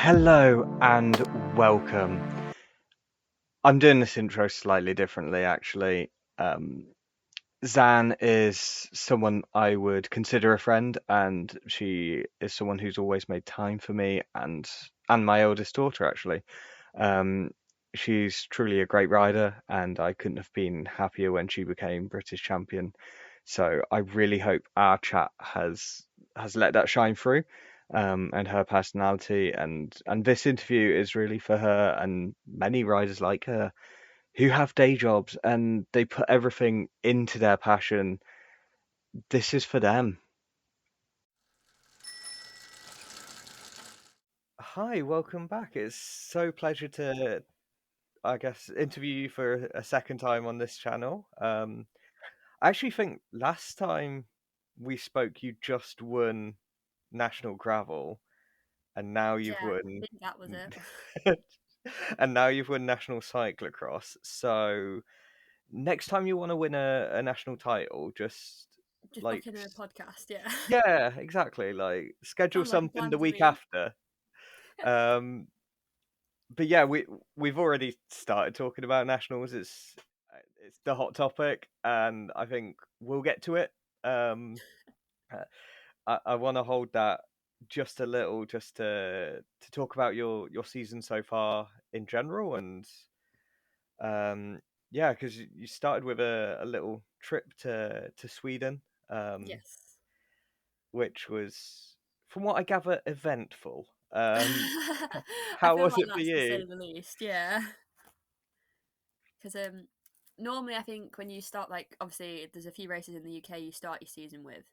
Hello and welcome. I'm doing this intro slightly differently, actually. Xan is someone I would consider a friend, and she is someone who's always made time for me and my eldest daughter, actually. Um, she's truly a great rider, and I couldn't have been happier when she became British champion. So I really hope our chat has let that shine through, and her personality, and this interview is really for her and many riders like her who have day jobs and they put everything into their passion. This is for them. Hi, welcome back. It's so pleasure to, I guess, interview you for a second time on this channel. I actually think last time we spoke, you just won National Gravel, and now you've Yeah, I won, think that was it. and now you've won National Cyclocross. So next time you want to win a national title, just Just like book in a podcast, yeah. yeah, exactly. Like schedule Sounds like a something plan the to week me. after. Um, but yeah, we've already started talking about nationals. It's the hot topic, and I think we'll get to it. Um, uh, I want to hold that just a little, just to talk about your season so far in general, and um, yeah, because you started with a little trip to Sweden, um, Yes. which was, from what I gather, eventful. I How feel was like it for that's to you? say the least, yeah. Because normally I think when you start, like, obviously there's a few races in the UK you start your season with,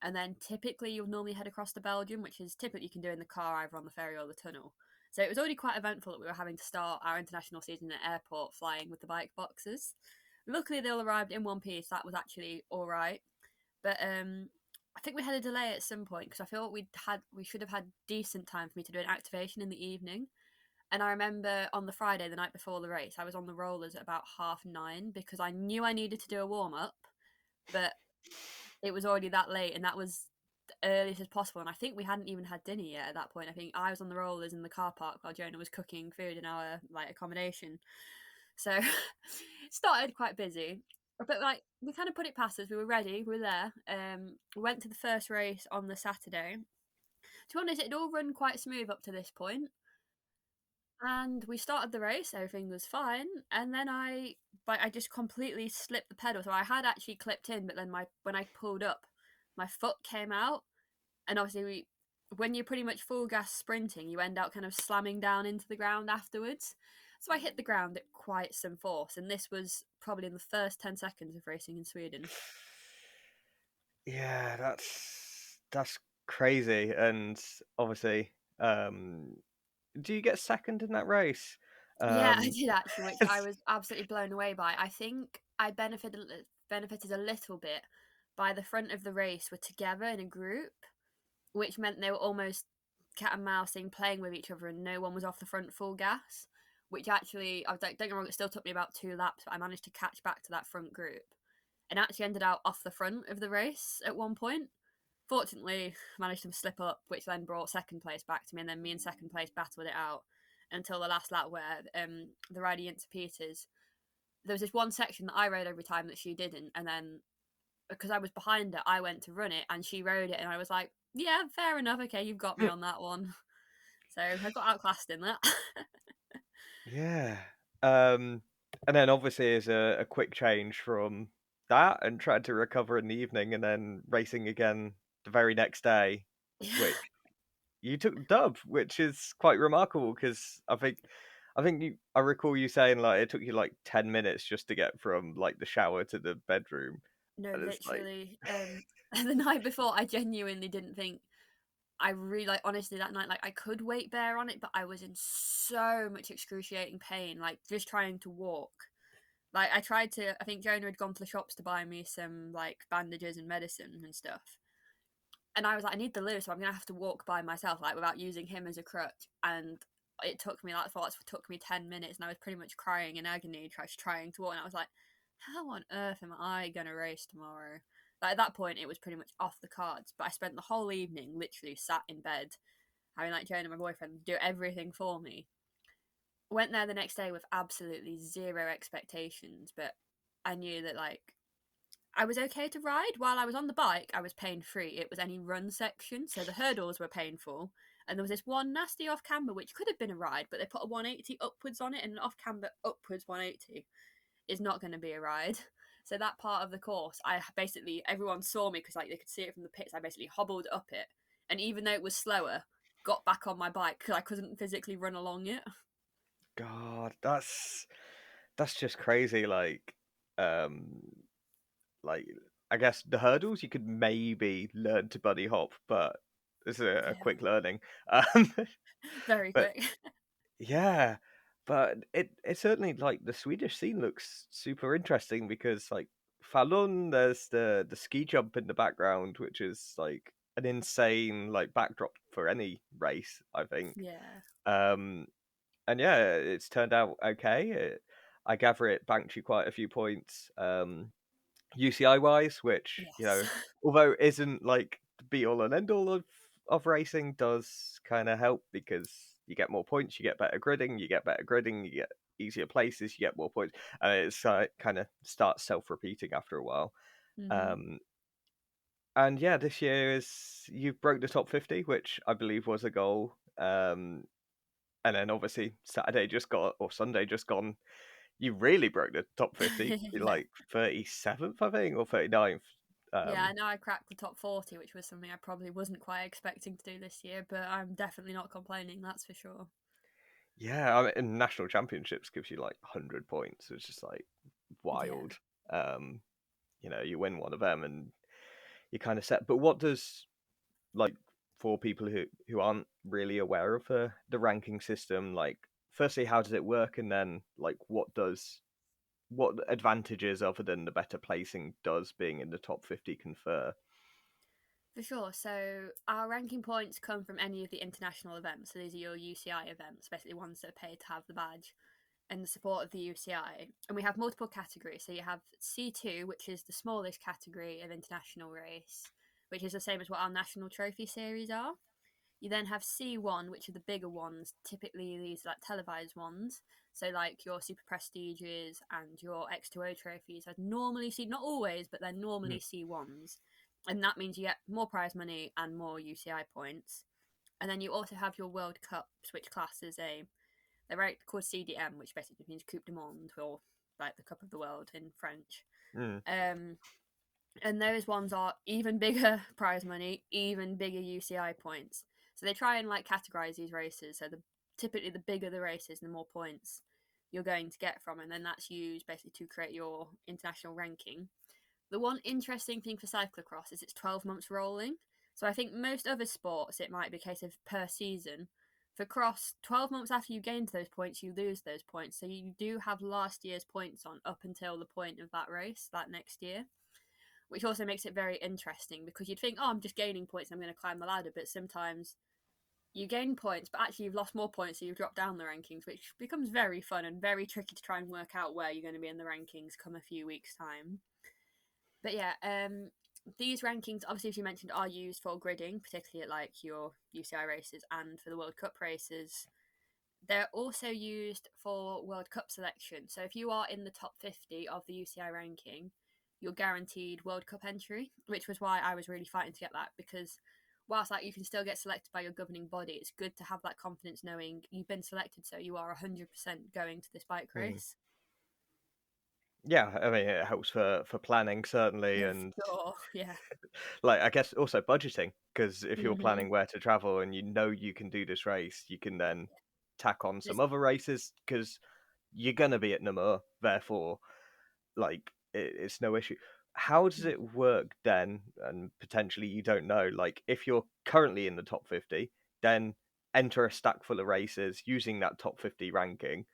and then typically you'll normally head across to Belgium, which is typically you can do in the car either on the ferry or the tunnel. So it was already quite eventful that we were having to start our international season at airport flying with the bike boxes. Luckily they all arrived in one piece. That was actually all right. But I think we had a delay at some point because I feel we should have had decent time for me to do an activation in the evening. And I remember on the Friday, the night before the race, I was on the rollers at about 9:30 because I knew I needed to do a warm up, but it was already that late, and that was the earliest as possible. And I think we hadn't even had dinner yet at that point. I think I was on the rollers in the car park while Jonah was cooking food in our like accommodation. So it started quite busy. But like we kind of put it past us. We were ready. We were there. We went to the first race on the Saturday. To be honest, it'd all run quite smooth up to this point. And we started the race, everything was fine, and then I just completely slipped the pedal. So I had actually clipped in, but then my when I pulled up, my foot came out, and obviously when you're pretty much full gas sprinting, you end up kind of slamming down into the ground afterwards. So I hit the ground at quite some force, and this was probably in the first 10 seconds of racing in Sweden. Yeah, that's crazy. And obviously, um, do you get second in that race? Yeah, I Um, did actually, which I was absolutely blown away by. I think I benefited a little bit by the front of the race were together in a group, which meant they were almost cat and mousing, playing with each other, and no one was off the front full gas. Which actually, I was like, don't get me wrong, it still took me about 2 laps, but I managed to catch back to that front group, and actually ended out off the front of the race at one point. Fortunately, managed to slip up, which then brought second place back to me, and then me and second place battled it out until the last lap where the rider into Peters. There was this one section that I rode every time that she didn't, and then because I was behind her, I went to run it, and she rode it, and I was like, "Yeah, fair enough. Okay, you've got me on that one." So I got outclassed in that. yeah. Um, and then obviously as a quick change from that and tried to recover in the evening and then racing again the very next day, which you took the dub, which is quite remarkable because I recall you saying like it took you like 10 minutes just to get from like the shower to the bedroom, No, and it's like literally. The night before, I genuinely didn't think I really like honestly that night like I could weight bear on it, but I was in so much excruciating pain, like just trying to walk. Like I tried to I think Jonah had gone to the shops to buy me some like bandages and medicine and stuff. And I was like, I need the loo, so I'm gonna have to walk by myself, like without using him as a crutch. And it took me like thoughts took me 10 minutes, and I was pretty much crying in agony, trying to walk. And I was like, how on earth am I gonna race tomorrow? Like at that point, it was pretty much off the cards. But I spent the whole evening literally sat in bed, having like Joan and my boyfriend do everything for me. Went there the next day with absolutely zero expectations, but I knew that like I was okay to ride. While I was on the bike, I was pain free. It was any run section, so the hurdles were painful. And there was this one nasty off camber which could have been a ride, but they put a 180 upwards on it, and an off camber upwards 180 is not going to be a ride. So that part of the course, I basically everyone saw me because like they could see it from the pits. I basically hobbled up it, and even though it was slower, got back on my bike because I couldn't physically run along it. God, that's just crazy. Um, like I guess the hurdles you could maybe learn to buddy hop, but it's a Yeah, quick learning. Um, very but quick. yeah, but it certainly like the Swedish scene looks super interesting because like Falun, there's the ski jump in the background, which is like an insane like backdrop for any race, I think. Yeah. Um, and yeah, it's turned out okay. I gather it banked you quite a few points. UCI wise, which Yes. although isn't like the be all and end all of racing, does kind of help because you get more points, you get better gridding, you get easier places, you get more points, and it's kind of starts self repeating after a while. Mhm. Um, and yeah, this year is you broke the top 50, which I believe was a goal. And then obviously Saturday just got or Sunday just gone. You really broke the top 50, Yeah. like 37th, I think, or 39th. Yeah, I Um, know I cracked the top 40, which was something I probably wasn't quite expecting to do this year, but I'm definitely not complaining, that's for sure. yeah, I mean, and national championships gives you like 100 points. It's just like Yeah. wild. Um, you win one of them and you're kind of set. But what does like for people who aren't really aware of the ranking system, like firstly, how does it work, and then like what advantages other than the better placing does being in the top 50 confer? For sure. So our ranking points come from any of the international events. So these are your UCI events, basically ones that are paid to have the badge and the support of the UCI. And we have multiple categories. So you have C2, which is the smallest category of international race, which is the same as what our national trophy series are. You then have C1, which are the bigger ones, typically these like televised ones. So like your super prestiges and your X2O trophies are normally C, not always, but they're normally C1s. And that means you get more prize money and more UCI points. And then you also have your World Cups, which class is they're right called CDM, which basically means Coupe du Monde, or like the Cup of the World in French. Mm, Um, and those ones are even bigger prize money, even bigger UCI points. So they try and like categorize these races. So typically the bigger the races, the more points you're going to get from, and then that's used basically to create your international ranking. The one interesting thing for cyclocross is it's 12 months rolling. So I think most other sports it might be a case of per season. For cross, 12 months after you gained those points, you lose those points. So you do have last year's points on up until the point of that race, that next year, which also makes it very interesting because you'd think, oh, I'm just gaining points, I'm going to climb the ladder, but sometimes you gain points, but actually you've lost more points, so you've dropped down the rankings, which becomes very fun and very tricky to try and work out where you're going to be in the rankings come a few weeks' time. But yeah, these rankings, obviously, as you mentioned, are used for gridding, particularly at like your UCI races and for the World Cup races. They're also used for World Cup selection. So if you are in the top 50 of the UCI ranking, you're guaranteed World Cup entry, which was why I was really fighting to get that because whilst like you can still get selected by your governing body, it's good to have that confidence knowing you've been selected, so you are 100% going to this bike mm. race. Yeah, I mean it helps for planning certainly, Yeah, and for sure. Yeah. like I guess also budgeting because if you're Mm-hmm. planning where to travel and you know you can do this race, you can then tack on some There's, other races because you're gonna be at Namur, therefore like it's no issue. How does it work then? And potentially you don't know. Like if you're currently in the top 50, then enter a stack full of races using that top 50 ranking,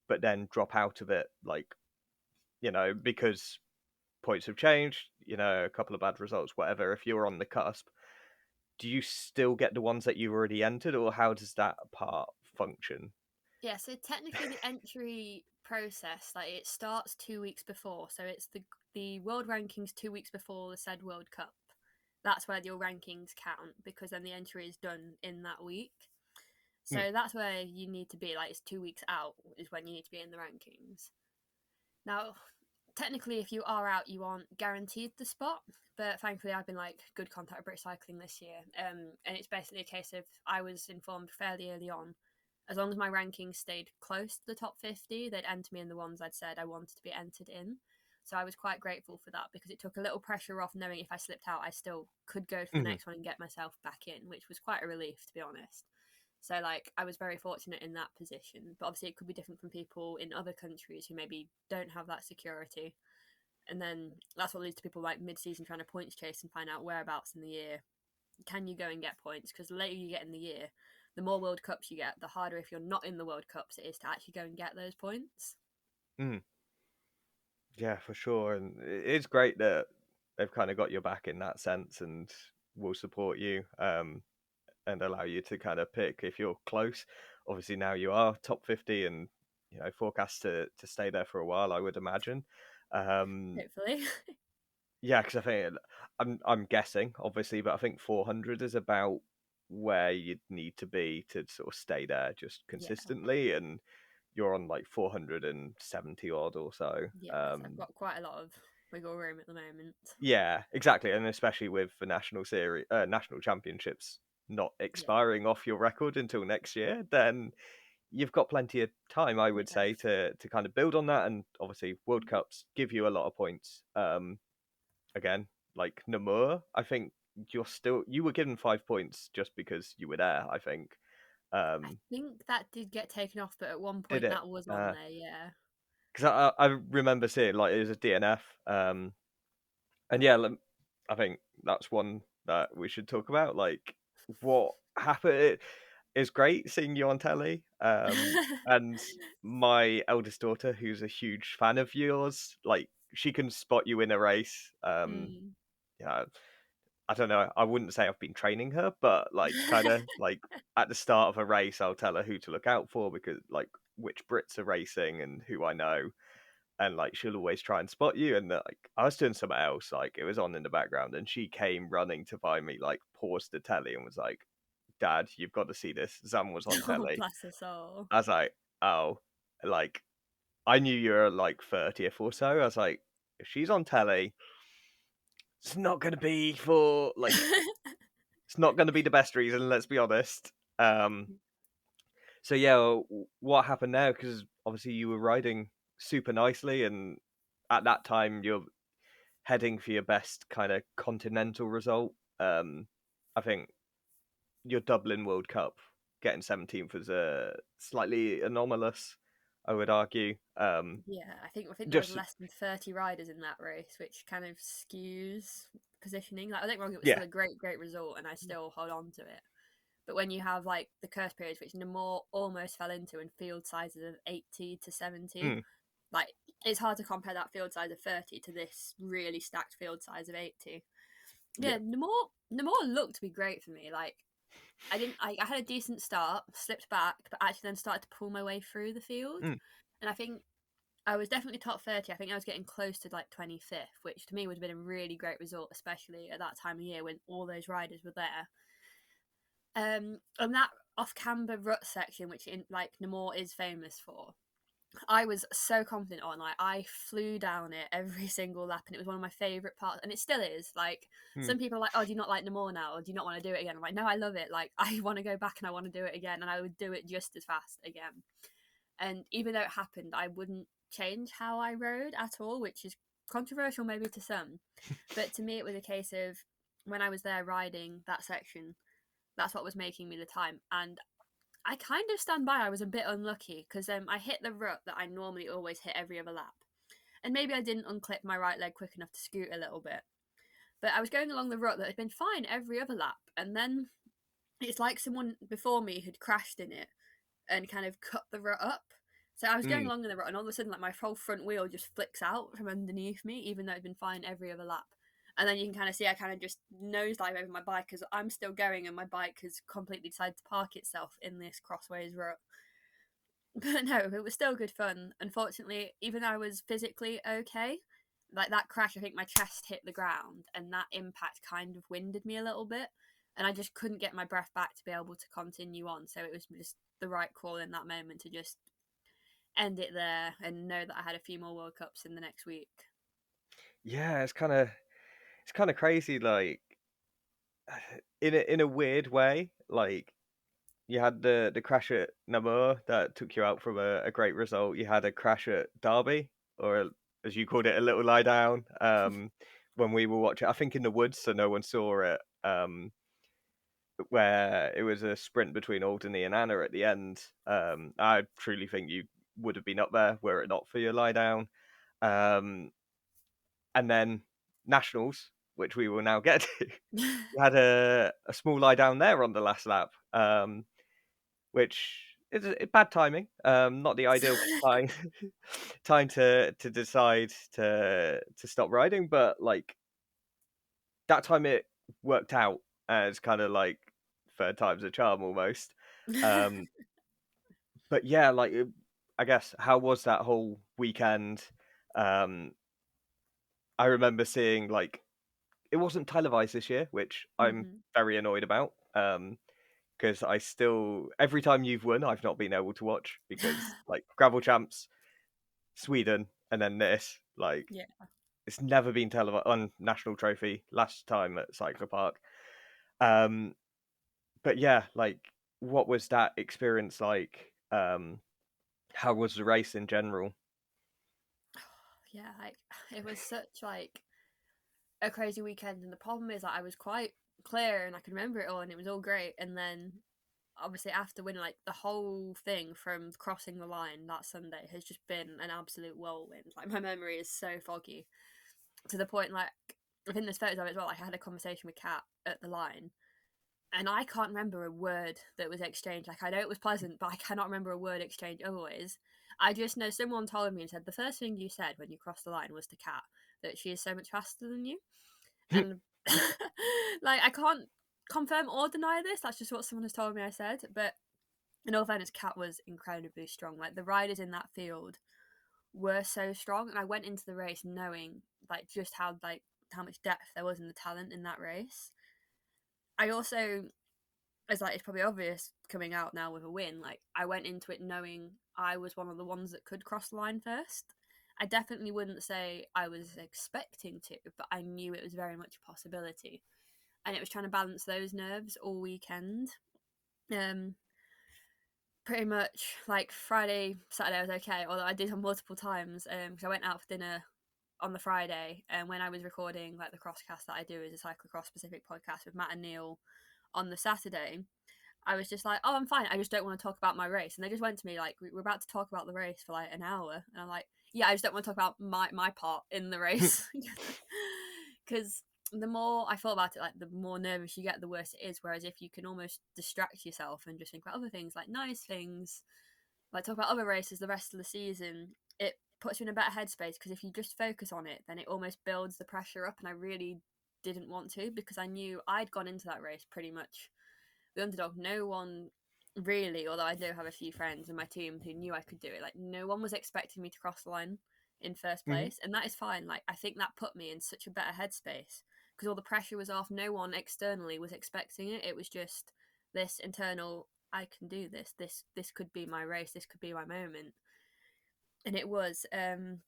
but then drop out of it, like because points have changed. A couple of bad results, whatever. If you're on the cusp, do you still get the ones that you've already entered, or how does that part function? Yeah, so technically the entry process, like it starts 2 weeks before. So it's the world rankings 2 weeks before the said World Cup. That's where your rankings count because then the entry is done in that week. Mm. So that's where you need to be. Like, it's 2 weeks out is when you need to be in the rankings. Now, technically, if you are out, you aren't guaranteed the spot. But thankfully, I've been like good contact with British Cycling this year, and it's basically a case of I was informed fairly early on. As long as my rankings stayed close to the top 50, they'd enter me in the ones I'd said I wanted to be entered in. So I was quite grateful for that because it took a little pressure off knowing if I slipped out, I still could go to the Mhm. next one and get myself back in, which was quite a relief, to be honest. So like I was very fortunate in that position, but obviously it could be different from people in other countries who maybe don't have that security. And then that's what leads to people like mid-season trying to points chase and find out whereabouts in the year can you go and get points, because the later you get in the year, the more World Cups you get, the harder if you're not in the World Cups it is to actually go and get those points. Mm. Yeah, for sure. And it's great that they've kind of got your back in that sense and will support you, and allow you to kind of pick if you're close. Obviously, now you are top 50 and, forecast to stay there for a while, I would imagine. Um, Hopefully. yeah, because I think I'm guessing, obviously, but I think 400 is about where you'd need to be to sort of stay there just Yeah. consistently, and you're on like 470 odd or so. Yeah, so I've got quite a lot of wiggle room at the moment. Yeah, exactly, and especially with the national championships not Yeah. expiring off your record until next year, then you've got plenty of time, I would Yeah. say, to kind of build on that. And obviously, World Cups give you a lot of points. Again, like Namur, I think you were given 5 points just because you were there. I think. I Um, think that did get taken off, but at one did point it? that was on there, yeah. Because I remember seeing like it was a DNF. And yeah, I think that's one that we should talk about. Like what happened. It's great seeing you on telly. And my eldest daughter, who's a huge fan of yours, like she can spot you in a race. Mm. Yeah, I don't know. I wouldn't say I've been training her, but like kind of like at the start of a race, I'll tell her who to look out for because like which Brits are racing and who I know, and like she'll always try and spot you. And like I was doing something else, like it was on in the background, and she came running to find me, like paused the telly and was like, "Dad, you've got to see this. Zam was on Oh, telly." bless her soul. I was like, "Oh," like I knew you were like 30th or so. I was like, if she's on telly, it's not going to be for like it's not going to be the best reason. Let's be honest. So yeah, what happened there? Because obviously you were riding super nicely, and at that time you're heading for your best kind of continental result. I think your Dublin World Cup getting 17th was slightly anomalous, I would argue. Yeah, I think there was Just less than 30 riders in that race, which kind of skews positioning. Like, I think wrong, it was yeah, still a great result, and I still hold on to it. But when you have like the curse periods, which Namor almost fell into, and field sizes of 80 to 70, mm, like it's hard to compare that field size of 30 to this really stacked field size of 80. yeah, Yeah, Namor looked to be great for me. Like I had a decent start, slipped back, but actually then started to pull my way through the field. mm, And I think I was definitely top 30. I think I was getting close to like 25th, which to me would have been a really great result, especially at that time of year when all those riders were there. On that off camber rut section, which in like Namor is famous for, I was so confident on. Like I flew down it every single lap, and it was one of my favorite parts, and it still is. Like mm. some people are like, "Oh, do you not like Namor now, or do you not want to do it again?" I'm like, "No, I love it. Like I want to go back and I want to do it again, and I would do it just as fast again." And even though it happened, I wouldn't change how I rode at all, which is controversial maybe to some, but to me it was a case of when I was there riding that section, that's what was making me the time, and I kind of stand by. I was a bit unlucky because I hit the rut that I normally always hit every other lap. And maybe I didn't unclip my right leg quick enough to scoot a little bit. But I was going along the rut that had been fine every other lap. And then it's like someone before me had crashed in it and kind of cut the rut up. So I was going Mm. along in the rut, and all of a sudden, like my whole front wheel just flicks out from underneath me, even though it'd been fine every other lap. And then you can kind of see I kind of just nosedive over my bike because I'm still going, and my bike has completely decided to park itself in this crossways rut. But no, it was still good fun. Unfortunately, even though I was physically okay, like that crash, I think my chest hit the ground, and that impact kind of winded me a little bit. and I just couldn't get my breath back to be able to continue on. So it was just the right call in that moment to just end it there and know that I had a few more World Cups in the next week. Yeah, it's kind of crazy, like in a weird way. Like you had the crash at Namur that took you out from a great result. You had a crash at Derby, or as you called it, a little lie down. When we were watching, I think in the woods, so no one saw it. Where it was a sprint between Alderney and Anna at the end. I truly think you would have been up there were it not for your lie down. Um, and then Nationals, which we will now get to. You had a small lie down there on the last lap, which is bad timing. Not the ideal time time to decide to stop riding, but like that time it worked out as kind of like third time's a charm almost. Um, but yeah, like I guess how was that whole weekend? Um, I remember seeing like it wasn't televised this year, which I'm Mm-hmm. very annoyed about. Because I still every time you've won, I've not been able to watch because like gravel champs, Sweden, and then this like Yeah. it's never been televised on national trophy. Last time at Cyclopark. Um, but yeah, like what was that experience like? How was the race in general? Yeah, like it was such like a crazy weekend, and the problem is that I was quite clear and I could remember it all, and it was all great. And then obviously after winning, like the whole thing from crossing the line that Sunday has just been an absolute whirlwind. Like my memory is so foggy to the point like I think there's photos of it as well. Like I had a conversation with Kat at the line, and I can't remember a word that was exchanged. Like I know it was pleasant, but I cannot remember a word exchanged otherwise. I just know someone told me and said the first thing you said when you crossed the line was to Kat that she is so much faster than you. And like I can't confirm or deny this. That's just what someone has told me I said. But in all fairness, Kat was incredibly strong. Like the riders in that field were so strong, and I went into the race knowing like just how much depth there was in the talent in that race. I also, as like it's probably obvious coming out now with a win, like I went into it knowing I was one of the ones that could cross the line first. I definitely wouldn't say I was expecting to, but I knew it was very much a possibility. And it was trying to balance those nerves all weekend. Um, Pretty much like Friday, Saturday I was okay, although I did have multiple times because I went out for dinner on the Friday, and when I was recording like the crosscast that I do as a cyclocross specific podcast with Matt and Neil on the Saturday, I was just like, oh, I'm fine. I just don't want to talk about my race. And they just went to me like, we're about to talk about the race for like an hour. And I'm like, yeah, I just don't want to talk about my part in the race. Because the more I thought about it, like the more nervous you get, the worse it is. Whereas if you can almost distract yourself and just think about other things, like nice things, like talk about other races the rest of the season, it puts you in a better headspace. Because if you just focus on it, then it almost builds the pressure up. And I really didn't want to, because I knew I'd gone into that race pretty much the underdog. No one really, although I do have a few friends in my team who knew I could do it, like no one was expecting me to cross the line in first Mhm. place, and that is fine. Like I think that put me in such a better headspace because all the pressure was off. No one externally was expecting it. It was just this internal, I can do this. This could be my race. This could be my moment. And it was. And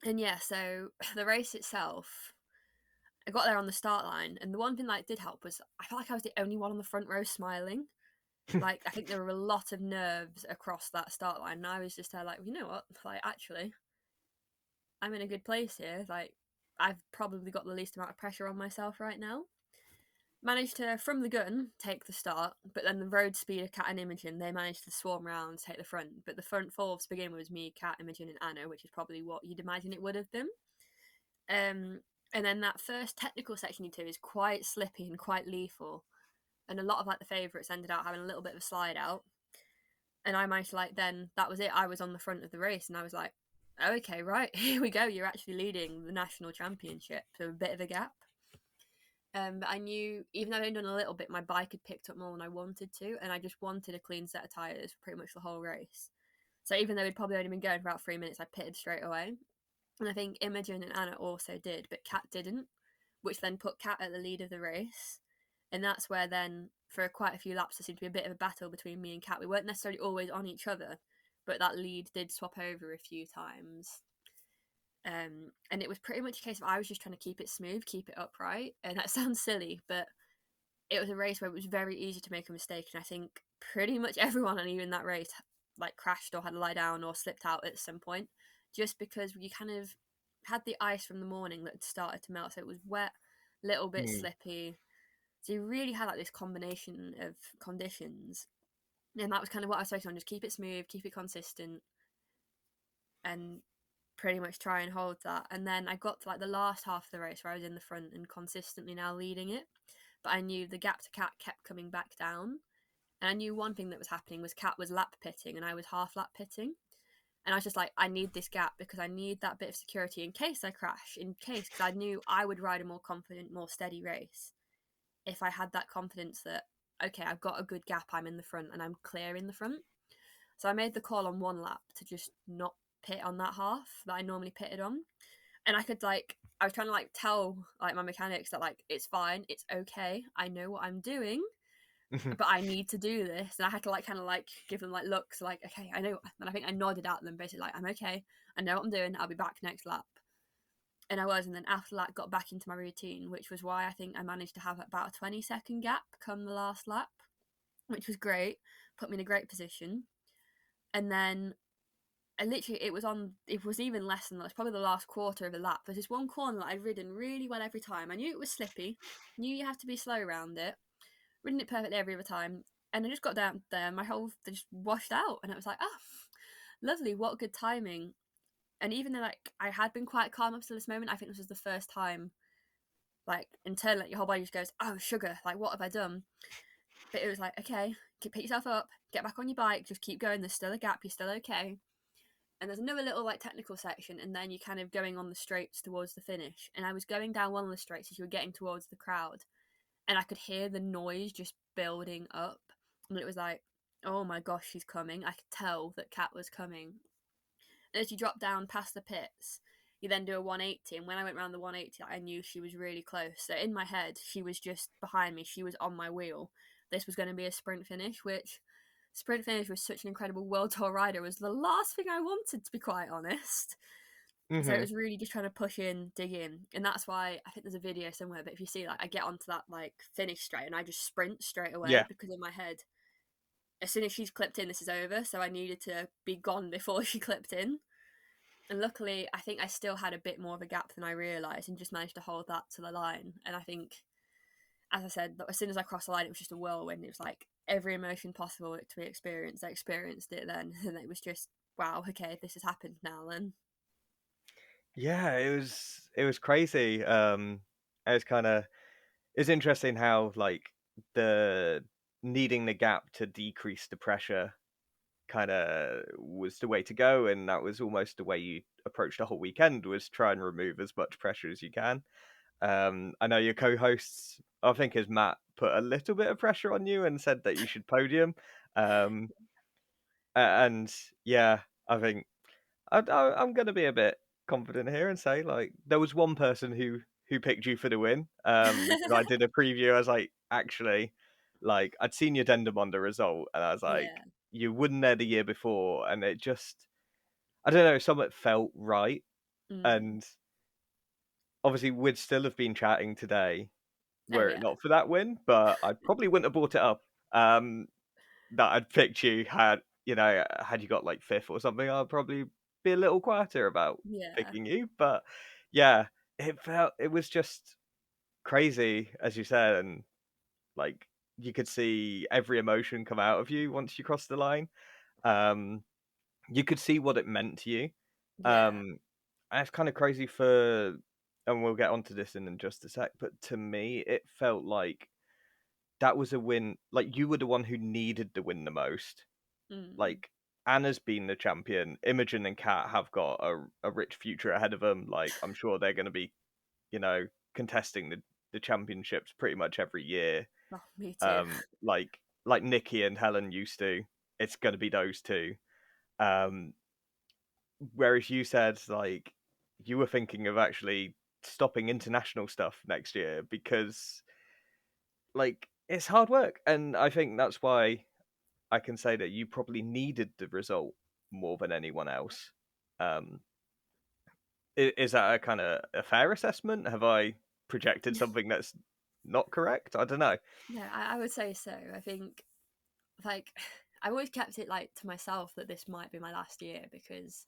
yeah, so the race itself, I got there on the start line, and the one thing that did help was I felt like I was the only one on the front row smiling. Like I think there were a lot of nerves across that start line, and I was just there like, you know what? Like actually, I'm in a good place here. Like I've probably got the least amount of pressure on myself right now. Managed to, from the gun, take the start, but then the road speed of Cat and Imogen, they managed to swarm around, take the front. But the front four to begin with was me, Cat, Imogen, and Anna, which is probably what you'd imagine it would have been. Um, and then that first technical section you do is quite slippy and quite lethal, and a lot of like the favourites ended up having a little bit of a slide out. And I managed to like, then that was it. I was on the front of the race, and I was like, okay, right, here we go. You're actually leading the national championship, so a bit of a gap. But I knew, even though I'd done a little bit, my bike had picked up more than I wanted to, and I just wanted a clean set of tyres for pretty much the whole race. So even though we'd probably only been going for about 3 minutes, I pitted straight away. And I think Imogen and Anna also did, but Kat didn't, which then put Kat at the lead of the race. And that's where then, for quite a few laps, there seemed to be a bit of a battle between me and Kat. We weren't necessarily always on each other, but that lead did swap over a few times. And it was pretty much a case of I was just trying to keep it smooth, keep it upright. And that sounds silly, but it was a race where it was very easy to make a mistake. And I think pretty much everyone on even that race like crashed or had to lie down or slipped out at some point, just because you kind of had the ice from the morning that had started to melt. So it was wet, little bit Mm. slippy. So you really had like this combination of conditions. And that was kind of what I was focused on, just keep it smooth, keep it consistent, and pretty much try and hold that. And then I got to like the last half of the race where I was in the front and consistently now leading it. But I knew the gap to Cat kept coming back down. And I knew one thing that was happening was Cat was lap pitting and I was half lap pitting. And I was just like, I need this gap because I need that bit of security in case I crash, in case, because I knew I would ride a more confident, more steady race if I had that confidence that, okay, I've got a good gap, I'm in the front and I'm clear in the front. So I made the call on one lap to just not pit on that half that I normally pitted on. And I could like, I was trying to like tell like my mechanics that like it's fine, it's okay, I know what I'm doing, but I need to do this. And I had to like kind of like give them like looks like, okay, I know. And I think I nodded at them basically like, I'm okay, I know what I'm doing, I'll be back next lap. And I was, and then after that got back into my routine, which was why I think I managed to have about a 20-second gap come the last lap, which was great, put me in a great position. And then I literally, it was even less than that. It's probably the last quarter of the lap. There's this one corner that I'd ridden really well every time. I knew it was slippy, knew you have to be slow around it, ridden it perfectly every other time. And I just got down there, my whole just washed out, and it was like, oh, lovely, what good timing. And even though like I had been quite calm up to this moment, I think this was the first time, like internally, like, your whole body just goes, oh sugar, like what have I done? But it was like, okay, pick yourself up, get back on your bike, just keep going. There's still a gap, you're still okay. And there's another little like technical section, and then you're kind of going on the straights towards the finish. And I was going down one of the straights as you were getting towards the crowd, and I could hear the noise just building up, and it was like, oh my gosh, she's coming. I could tell that Kat was coming. And as you drop down past the pits, you then do a 180, and when I went around the 180, I knew she was really close. So in my head, she was just behind me. She was on my wheel. This was going to be a sprint finish, which sprint finish with such an incredible World Tour rider was the last thing I wanted, to be quite honest. So it Hmm. was really just trying to push in, dig in, and that's why I think there's a video somewhere. But if you see, like, I get onto that like finish straight, and I just sprint straight away Yeah. because in my head, as soon as she's clipped in, this is over. So I needed to be gone before she clipped in. And luckily, I think I still had a bit more of a gap than I realised, and just managed to hold that to the line. And I think, as I said, as soon as I crossed the line, it was just a whirlwind. It was like every emotion possible to be experienced. I experienced it then, and it was just wow. Okay, this has happened now. Then Yeah, it was crazy. It was kind of it's interesting how like the needing the gap to decrease the pressure kind of was the way to go, and that was almost the way you approached the whole weekend, was try and remove as much pressure as you can. I know your co-hosts, I think, as Matt, put a little bit of pressure on you and said that you should podium. Um, and yeah, I think I'm going to be a bit confident here and say like there was one person who picked you for the win. Because I did a preview. I was like, actually, like I'd seen your addendum on the result, and I was like, yeah, you wouldn't there the year before, and it just I don't know, something felt right. mm. And obviously, we'd still have been chatting today Oh were it yeah, not for that win, but I probably wouldn't have brought it up. That I'd picked you had you got like fifth or something, I'd probably be a little quieter about yeah, picking you. But yeah, it was just crazy, as you said, and like you could see every emotion come out of you once you crossed the line. Um, you could see what it meant to you. yeah, And it's kind of crazy and we'll get onto this in just a sec, but to me, it felt like that was a win. Like you were the one who needed the win the most. mm. Like Anna's been the champion. Imogen and Kat have got a rich future ahead of them. Like I'm sure they're going to be, you know, contesting the championships pretty much every year. Oh, me too. Like Nikki and Helen used to. It's going to be those two. Um, whereas you said like you were thinking of actually stopping international stuff next year because like it's hard work, and I think that's why I can say that you probably needed the result more than anyone else. Um, is that a kind of a fair assessment? Have I projected something that's not correct? I don't know. No, I would say so. I think like I always kept it like to myself that this might be my last year because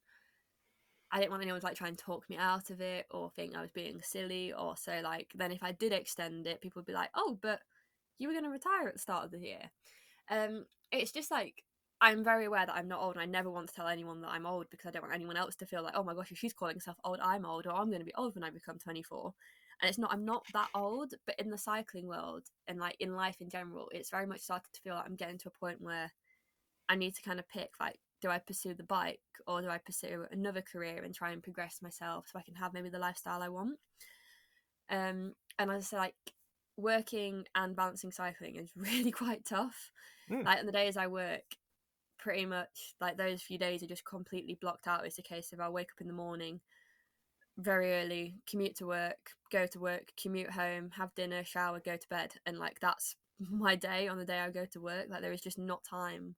I didn't want anyone to like try and talk me out of it or think I was being silly or so like then if I did extend it, people would be like, "Oh, but you were going to retire at the start of the year." It's just like I'm very aware that I'm not old, and I never want to tell anyone that I'm old because I don't want anyone else to feel like, oh my gosh, if she's calling herself old, I'm old, or I'm going to be old when I become 24. And it's not, I'm not that old, but in the cycling world and like in life in general, it's very much started to feel like I'm getting to a point where I need to kind of pick like, do I pursue the bike or do I pursue another career and try and progress myself so I can have maybe the lifestyle I want? And as I say, like working and balancing cycling is really quite tough. Mm. Like on the days I work, pretty much like those few days are just completely blocked out. It's a case of I'll wake up in the morning very early, commute to work, commute home, have dinner, shower, go to bed, and like that's my day on the day I go to work. Like there is just not time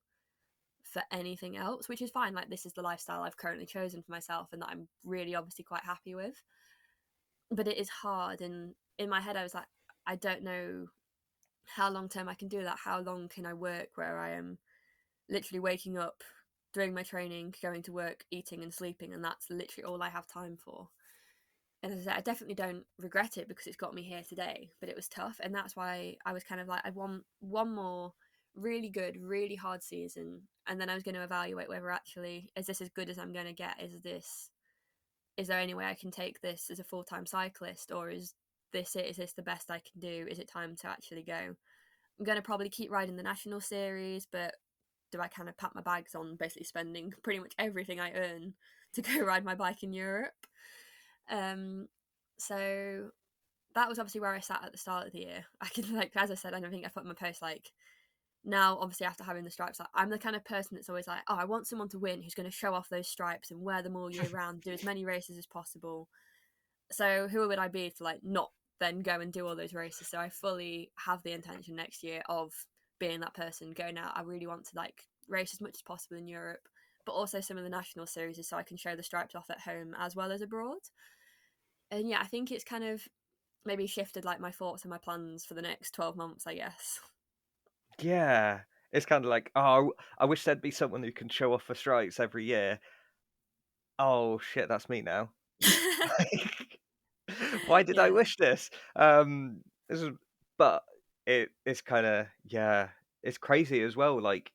for anything else, which is fine. Like this is the lifestyle I've currently chosen for myself and that I'm really obviously quite happy with. But it is hard, and in my head I was like, I don't know how long term I can do that. How long can I work where I am literally waking up, doing my training, going to work, eating and sleeping, and that's literally all I have time for. And as I said, I definitely don't regret it because it's got me here today, but it was tough. And that's why I was kind of like, I want one more really good, really hard season. And then I was going to evaluate whether actually, is this as good as I'm going to get? Is there any way I can take this as a full time cyclist? Or is this it? Is this the best I can do? Is it time to actually go? I'm going to probably keep riding the national series, but do I kind of pack my bags on, basically spending pretty much everything I earn to go ride my bike in Europe? Um, so that was obviously where I sat at the start of the year. I can like, as I said, I don't think I put in my post like now, obviously after having the stripes, like, I'm the kind of person that's always like, oh, I want someone to win who's going to show off those stripes and wear them all year round, do as many races as possible. So who would I be to like not then go and do all those races? So I fully have the intention next year of being that person going out. I really want to like race as much as possible in Europe, but also some of the national series so I can show the stripes off at home as well as abroad. And yeah, I think it's kind of maybe shifted like my thoughts and my plans for the next 12 months, I guess. Yeah, it's kind of like, oh, I wish there'd be someone who can show off the strikes every year. Oh shit, that's me now. Why did I Yeah, wish this? This is, but it's kind of, yeah, it's crazy as well. Like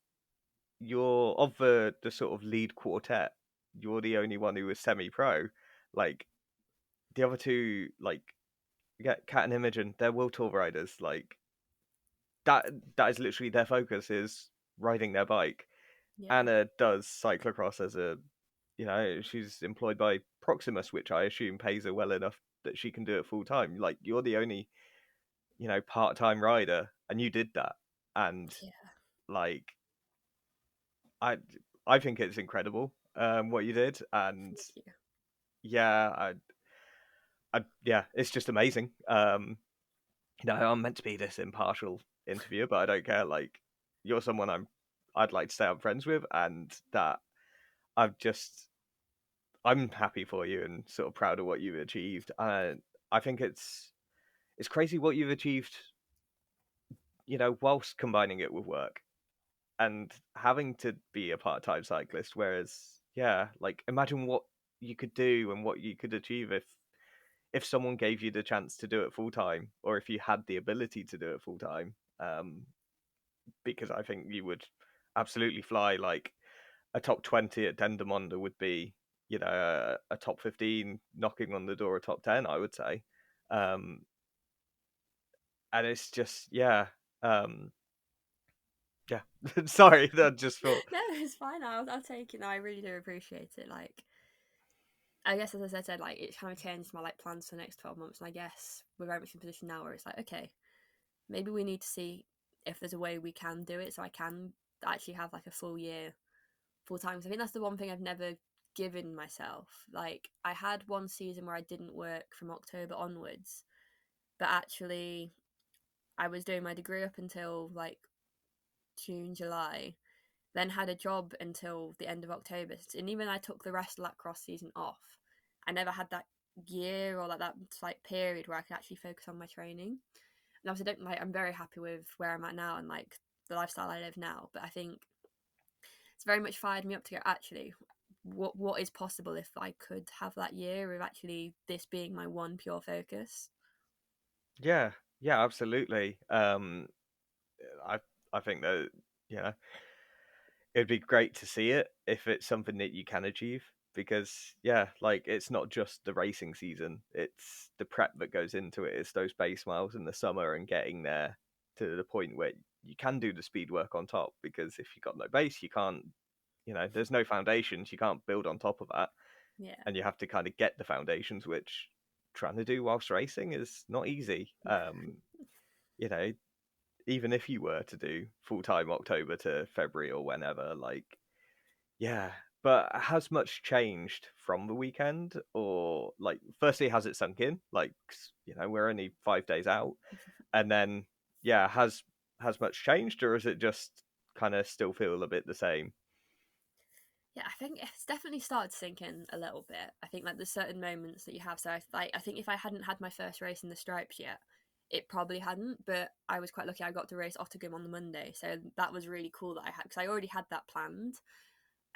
you're of the sort of lead quartet. You're the only one who was semi-pro. Like the other two, like you get Kat and Imogen, they're world tour riders. Like that that is literally their focus is riding their bike. yeah, Anna does cyclocross as a, she's employed by Proximus, which I assume pays her well enough that she can do it full time. Like you're the only, part-time rider, and you did that, and yeah. like I, I think it's incredible, what you did, and Thank you. yeah, yeah, it's just amazing. I'm meant to be this impartial interviewer, but I don't care. Like you're someone I'd like to say I'm friends with, and that I've just I'm happy for you and sort of proud of what you've achieved. I think it's crazy what you've achieved, whilst combining it with work and having to be a part-time cyclist. Whereas, yeah, like imagine what you could do and what you could achieve if someone gave you the chance to do it full time, or if you had the ability to do it full time. Because I think you would absolutely fly. Like a top 20 at Dendermonde would be, a top 15 knocking on the door, a top 10, I would say. Um, and it's just, yeah. Yeah. Sorry, that just thought, No, it's fine. I'll take it. No, I really do appreciate it. Like, I guess as I said, like it kind of changed my like plans for the next 12 months. And I guess we're very much in a position now where it's like, okay, maybe we need to see if there's a way we can do it so I can actually have like a full year full time. So I think that's the one thing I've never given myself. Like I had one season where I didn't work from October onwards, but actually I was doing my degree up until like June, July, then had a job until the end of October. And even I took the rest of that cross season off. I never had that year or like that like period where I could actually focus on my training. And obviously, don't like I'm very happy with where I'm at now and like the lifestyle I live now. But I think it's very much fired me up to go actually. What is possible if I could have that year of actually this being my one pure focus? Yeah, yeah, absolutely. I I think that yeah, it'd be great to see it if it's something that you can achieve because yeah, like it's not just the racing season, it's the prep that goes into it. It's those base miles in the summer and getting there to the point where you can do the speed work on top because if you've got no base, you can't, there's no foundations, you can't build on top of that Yeah. and you have to kind of get the foundations which trying to do whilst racing is not easy. You know, even if you were to do full time October to February or whenever, like, yeah. But has much changed from the weekend? Or, like, firstly, has it sunk in? Like, we're only 5 days out. And then, yeah, has much changed? Or is it just kind of still feel a bit the same? Yeah, I think it's definitely started to sink in a little bit. I think like there's certain moments that you have. So I think if I hadn't had my first race in the stripes yet, it probably hadn't. But I was quite lucky. I got to race Ottogam on the Monday, so that was really cool that I had because I already had that planned.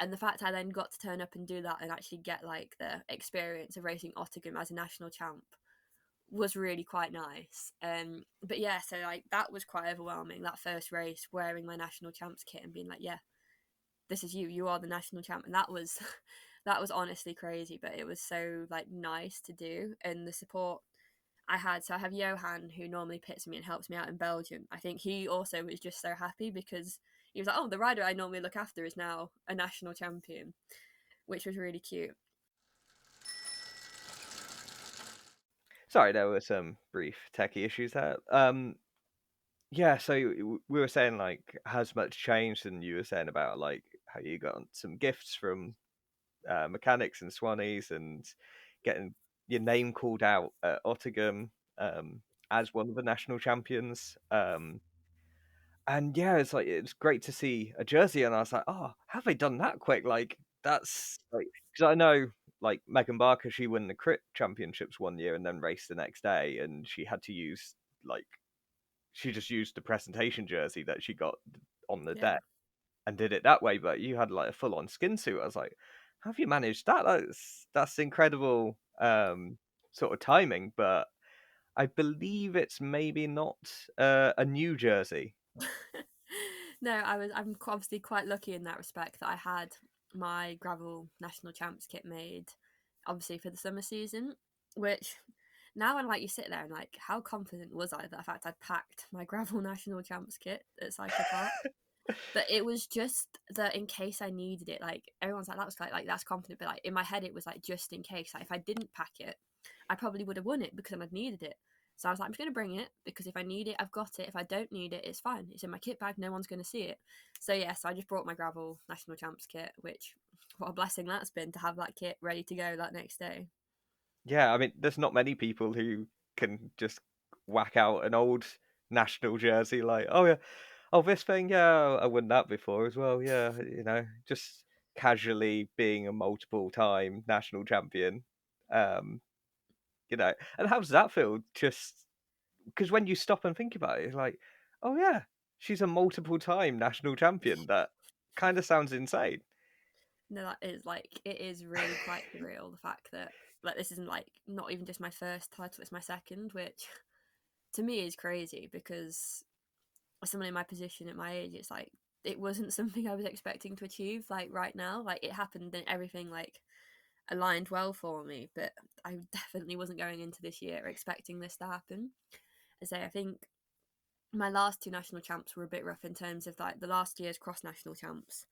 And the fact I then got to turn up and do that and actually get like the experience of racing Ottogam as a national champ was really quite nice. But yeah, so like that was quite overwhelming. That first race, wearing my national champs kit and being like, yeah, this is you are the national champ, and that was that was honestly crazy, but it was so like nice to do. And the support I had, so I have Johan who normally pits me and helps me out in Belgium. I think he also was just so happy because he was like, oh, the rider I normally look after is now a national champion, which was really cute. Sorry, there were some brief techie issues there. Yeah, so we were saying, like, has much changed? And you were saying about, like, how you got some gifts from mechanics and Swannies and getting your name called out at Ottogam as one of the national champions. And yeah, it's like it's great to see a jersey, and I was like, oh, have they done that quick? Like that's like because I know like Megan Barker, she won the crit championships one year and then raced the next day, and she had to use like she just used the presentation jersey that she got on the Yeah. day and did it that way. But you had like a full on skin suit. I was like, how have you managed that? That's incredible sort of timing. But I believe it's maybe not a new jersey. No, I'm obviously quite lucky in that respect that I had my gravel national champs kit made, obviously for the summer season. Which now when like you sit there and like, how confident was I that the fact I'd packed my gravel national champs kit at Cyclocross? But it was just that in case I needed it, like everyone's like that was like that's confident, but like in my head it was like just in case. Like if I didn't pack it, I probably would have won it because I'd needed it. So I was like, I'm just gonna bring it because if I need it, I've got it. If I don't need it, it's fine. It's in my kit bag. No one's gonna see it. So yes, I just brought my gravel national champs kit, which what a blessing that's been to have that kit ready to go that next day. Yeah, I mean, there's not many people who can just whack out an old national jersey like, oh yeah, oh this thing, yeah, I won that before as well. Yeah, just casually being a multiple time national champion. Um, and how does that feel? Just because when you stop and think about it, it's like, oh yeah, she's a multiple time national champion. That kind of sounds insane. No, that is like it is really quite surreal. The fact that like this isn't like not even just my first title; it's my second, which to me is crazy because as someone in my position at my age, it's like it wasn't something I was expecting to achieve like right now. Like it happened and everything like aligned well for me, but I definitely wasn't going into this year expecting this to happen. As I think my last two national champs were a bit rough in terms of like the last year's cross national champs.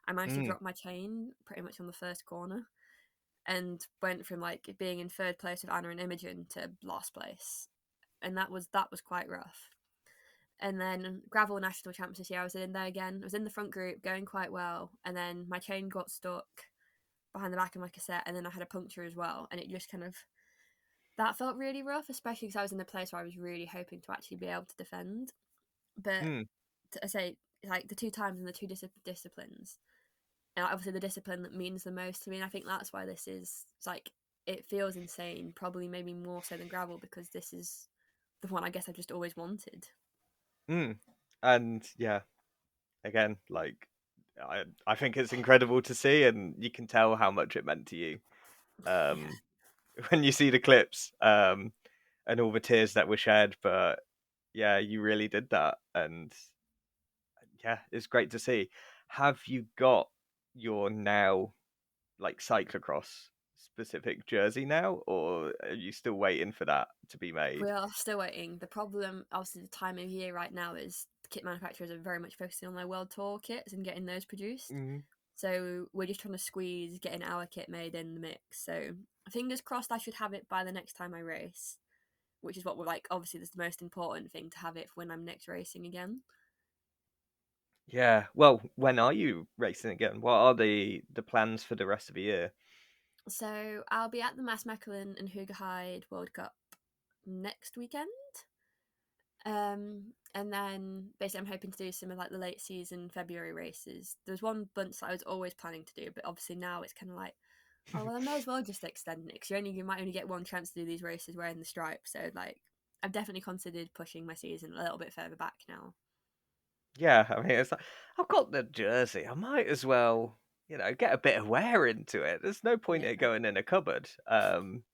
I managed to Mm. drop my chain pretty much on the first corner and went from like being in third place with Anna and Imogen to last place. And that was quite rough. And then gravel national champs this year, I was in there again. I was in the front group, going quite well, and then my chain got stuck behind the back of my cassette, and then I had a puncture as well, and it just kind of That felt really rough, especially because I was in a place where I was really hoping to actually be able to defend. But Mm, I say, like the two times in the two disciplines, and obviously the discipline that means the most to me. And I think that's why this is it's like it feels insane, probably maybe more so than gravel, because this is the one I guess I've just always wanted. mm. And yeah, again, like I think it's incredible to see, and you can tell how much it meant to you Yeah. um, when you see the clips and all the tears that were shed. But yeah, you really did that, and yeah, it's great to see. Have you got your now like cyclocross specific jersey now, or are you still waiting for that to be made? We are still waiting. The problem, obviously, the time of year right now is kit manufacturers are very much focusing on their World Tour kits and getting those produced. Mm, So we're just trying to squeeze getting our kit made in the mix. So fingers crossed I should have it by the next time I race, which is what we're like. Obviously, that's the most important thing to have it for when I'm next racing again. yeah. Well, when are you racing again? What are the plans for the rest of the year? So I'll be at the Mass Mechelen and Hoogerheide World Cup next weekend. And then basically I'm hoping to do some of like the late season February races. There's one bunch that I was always planning to do, but obviously now it's kind of like, oh well, I may as well just extend it because you might only get one chance to do these races wearing the stripe. So like, I've definitely considered pushing my season a little bit further back now. Yeah, I mean, it's like I've got the jersey. I might as well, get a bit of wear into it. There's no point Yeah, in it going in a cupboard, and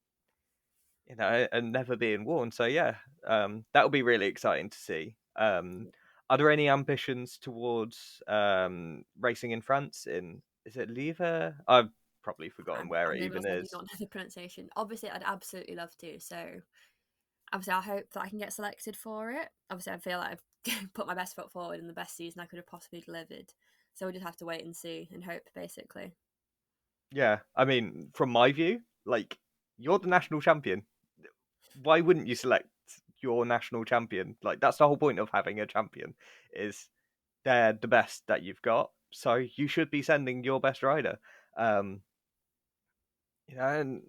never being worn. So yeah, that'll be really exciting to see. Are there any ambitions towards racing in France? In is it Live? I've probably forgotten where I'm it gonna be even honest, I do is. not know the pronunciation. Obviously, I'd absolutely love to. So obviously, I hope that I can get selected for it. Obviously, I feel like I've put my best foot forward in the best season I could have possibly delivered. So we'll just have to wait and see and hope, basically. Yeah, I mean, from my view, like you're the national champion. Why wouldn't you select your national champion? Like that's the whole point of having a champion is they're the best that you've got. So you should be sending your best rider. Um, and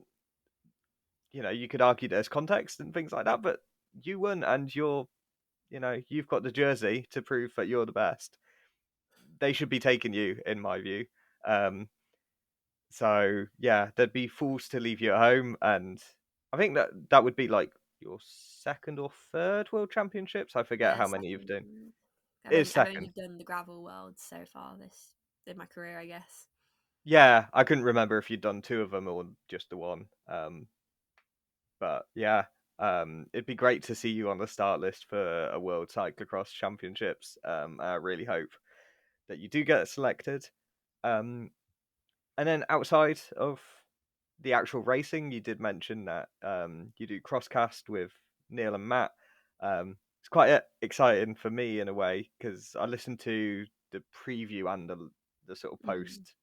you could argue there's context and things like that, but you won, and you've got the jersey to prove that you're the best. They should be taking you, in my view. Um, so yeah, they'd be fools to leave you at home, and I think that would be like your second or third World Championships. I forget how many you've done. Second. It's I've second. only done the gravel world so far this in my career, I guess. Yeah, I couldn't remember if you'd done two of them or just the one. But yeah, it'd be great to see you on the start list for a World Cyclocross Championships. I really hope that you do get selected. Um, and then outside of the actual racing, you did mention that you do crosscast with Neil and Matt. It's quite exciting for me in a way because I listened to the preview and the sort of Mm-hmm. post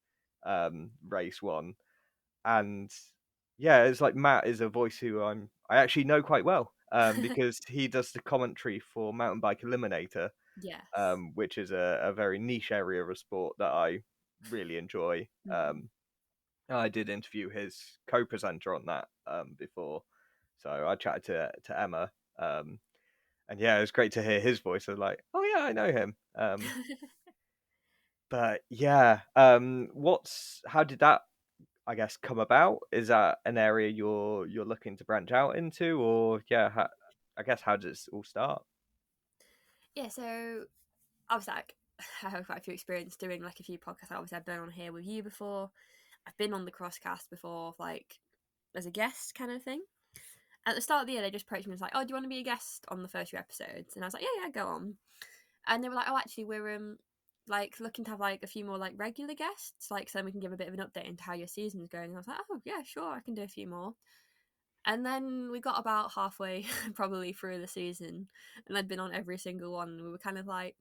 race one, and yeah, it's like Matt is a voice who I actually know quite well because he does the commentary for Mountain Bike Eliminator, Yes. which is a very niche area of a sport that I really enjoy. Mm-hmm. I did interview his co-presenter on that before, so I chatted to Emma, and yeah, it was great to hear his voice. I was like, oh yeah, I know him. But yeah, what's how did that I guess come about? Is that an area you're looking to branch out into, or yeah, I guess how does it all start? Yeah, so obviously like, I have quite a few experience doing like a few podcasts. Obviously, I've been on here with you before. I've been on the Crosscast before, like as a guest kind of thing. At the start of the year, they just approached me and was like, "Oh, do you want to be a guest on the first few episodes?" And I was like, "Yeah, yeah, go on." And they were like, "Oh, actually, we're like looking to have like a few more like regular guests, like so we can give a bit of an update into how your season's going." And I was like, "Oh, yeah, sure, I can do a few more." And then we got about halfway, probably through the season, and I'd been on every single one. And we were kind of like,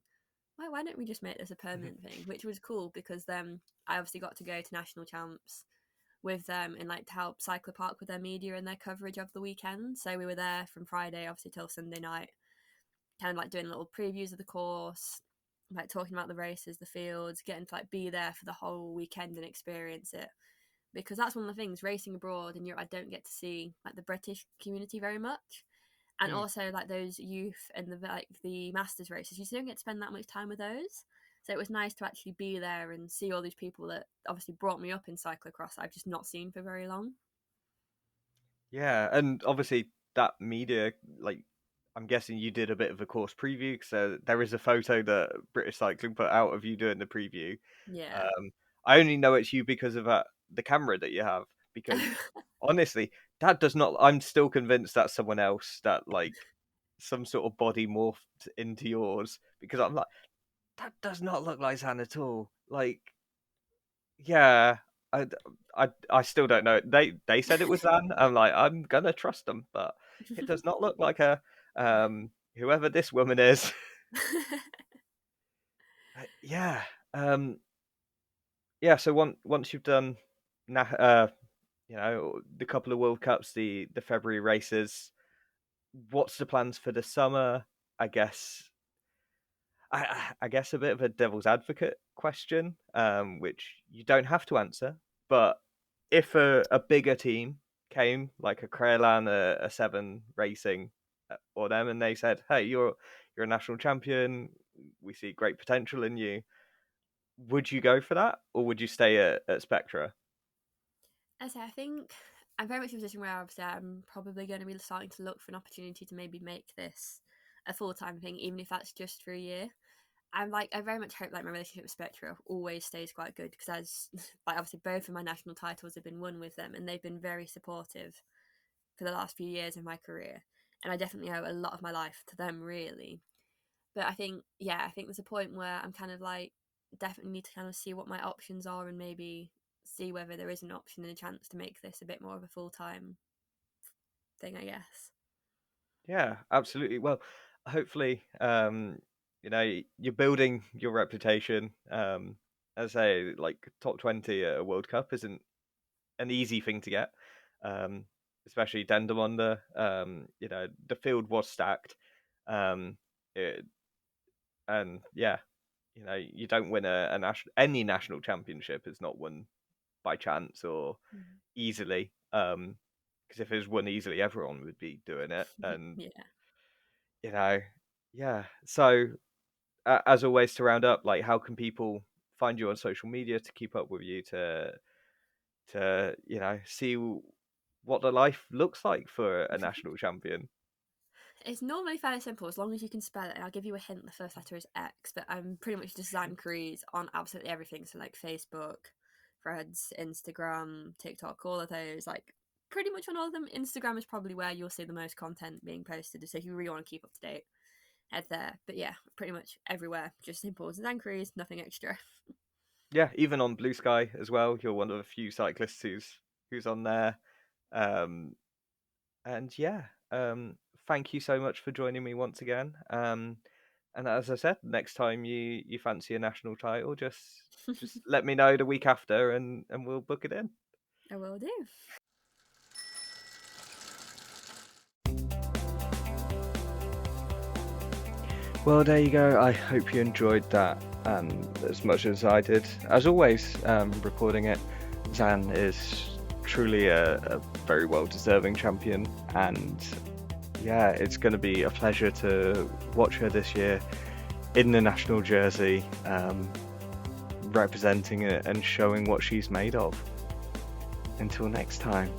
why don't we just make this a permanent thing? Which was cool because then I obviously got to go to national champs with them and like to help Cyclopark with their media and their coverage of the weekend. So we were there from Friday, obviously, till Sunday night, kind of like doing little previews of the course, like talking about the races, the fields, getting to like be there for the whole weekend and experience it. because that's one of the things, racing abroad in Europe, I don't get to see like the British community very much. And Mm. also like those youth and the masters races, you just don't get to spend that much time with those. So it was nice to actually be there and see all these people that obviously brought me up in cyclocross I've just not seen for very long. Yeah, and obviously that media, like, I'm guessing you did a bit of a course preview, so there is a photo that British Cycling put out of you doing the preview. Yeah. Um, I only know it's you because of the camera that you have, because honestly, that does not. I'm still convinced that's someone else, that like some sort of body morphed into yours, because I'm like, that does not look like Zan at all. Like, yeah, I still don't know. They said it was Zan. I'm like, I'm gonna trust them, but it does not look like her. Whoever this woman is. Yeah. Um, yeah. So once you've done, the couple of World Cups, the February races, what's the plans for the summer? I guess I guess a bit of a devil's advocate question, which you don't have to answer. But if a bigger team came, like a Crelan, a Seven Racing, or them, and they said, "Hey, you're a national champion. We see great potential in you," would you go for that, or would you stay at Spectra? I think I'm very much in a position where obviously I'm probably going to be starting to look for an opportunity to maybe make this a full time thing, even if that's just for a year. I very much hope like my relationship with Spectra always stays quite good, because as like obviously both of my national titles have been won with them, and they've been very supportive for the last few years of my career, and I definitely owe a lot of my life to them, really. But I think there's a point where I'm kind of like definitely need to kind of see what my options are, and maybe see whether there is an option and a chance to make this a bit more of a full time thing, I guess. Yeah, absolutely. Well, hopefully, you're building your reputation. As I say, like top 20 at a World Cup isn't an easy thing to get, um, especially Dendermonde. The field was stacked, um, it, and yeah, you don't win any national championship is not won by chance or easily. Because if it was won easily, everyone would be doing it, and Yeah. you know, yeah. So, as always, to round up, like, how can people find you on social media to keep up with you, to see what the life looks like for a national champion? It's normally fairly simple as long as you can spell it. And I'll give you a hint: the first letter is X, but I'm pretty much just Xan Crees on absolutely everything. So, like Facebook, Threads, Instagram, TikTok, all of those. Like, pretty much on all of them. Instagram is probably where you'll see the most content being posted. So, if you really want to keep up to date, head there. But yeah, pretty much everywhere. Just simple as Xan Crees, nothing extra. Yeah, even on Blue Sky as well. You're one of the few cyclists who's on there. Um, and yeah, thank you so much for joining me once again. And as I said, next time you fancy a national title, just let me know the week after, and we'll book it in. I will do. Well, there you go. I hope you enjoyed that as much as I did. As always, recording it, Xan is truly a very well-deserving champion, and yeah, it's going to be a pleasure to watch her this year in the national jersey, representing it and showing what she's made of. Until next time.